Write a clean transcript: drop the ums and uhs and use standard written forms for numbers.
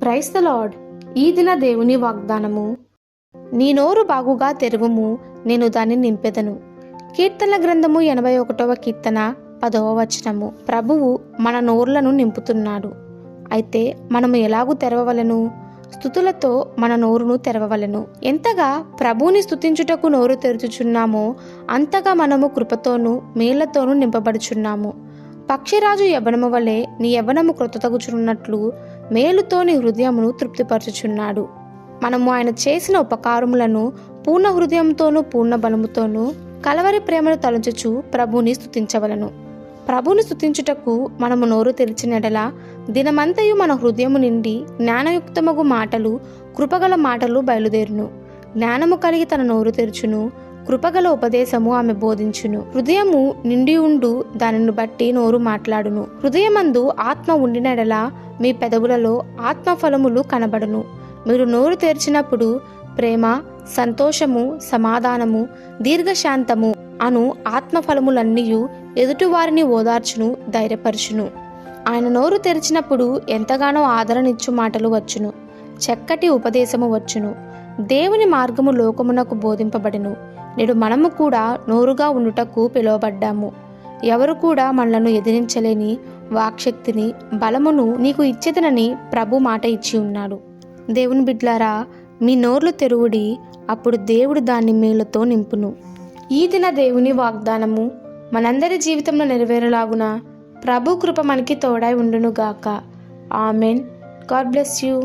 Praise the lord. ఈ దిన దేవుని వాగ్దానము. నీ నోరు బాగుగా తెరువుము, నేను దాన్ని నింపెదను. కీర్తనల గ్రంథము 81వ కీర్తన 10వ వచనము. ప్రభువు మన నోర్లను నింపుతున్నాడు. అయితే మనము ఎలాగూ తెరవవలెను? స్తుతులతో మన నోరును తెరవవలెను. ఎంతగా ప్రభువుని స్తుతించుటకు నోరు తెరుచుచున్నామో అంతగా మనము కృపతోనూ మేళ్లతోనూ నింపబడుచున్నాము. పక్షిరాజు యవ్వనము వలె నీ యవ్వనము క్రొత్తగుచున్నట్లు మేలుతో నీ హృదయమును తృప్తిపరచుచున్నాడు. మనము ఆయన చేసిన ఉపకారములను పూర్ణ హృదయంతోనూ పూర్ణ బలముతోనూ కలవరి ప్రేమను తలంచుచు ప్రభువుని స్తుతించవలను. ప్రభువుని స్తుతించుటకు మనము నోరు తెరిచిన ఎడల దినమంతయు మన హృదయము నిండి జ్ఞానయుక్తమగు మాటలు, కృపగల మాటలు బయలుదేరును. జ్ఞానము కలిగి తన నోరు తెరుచును, కృపగల ఉపదేశము ఆమె బోధించును. హృదయము నిండి ఉండు దానిని బట్టి నోరు మాట్లాడును. హృదయమందు ఆత్మ ఉండినడలా మీ పెదవులలో ఆత్మ ఫలములు కనబడును. మీరు నోరు తెరిచినప్పుడు ప్రేమ, సంతోషము, సమాధానము, దీర్ఘశాంతము అను ఆత్మఫలములన్నీయు ఎదుటివారిని ఓదార్చును, ధైర్యపరచును. ఆయన నోరు తెరిచినప్పుడు ఎంతగానో ఆదరణిచ్చు మాటలు వచ్చును, చక్కటి ఉపదేశము వచ్చును. దేవుని మార్గము లోకమునకు బోధింపబడెను. నేడు మనము కూడా నోరుగా ఉండుటకు పిలువబడ్డాము. ఎవరు కూడా మనలను ఎదిరించలేని వాక్శక్తిని, బలమును నీకు ఇచ్చేదనని ప్రభు మాట ఇచ్చి ఉన్నాడు. దేవుని బిడ్లారా, మీ నోర్లు తెరువుడి, అప్పుడు దేవుడు దాన్ని మేలుతో నింపును. ఈ దిన దేవుని వాగ్దానము మనందరి జీవితంలో నెరవేరలాగున ప్రభు కృప మనకి తోడై ఉండును గాక. ఆమెన్. God bless you.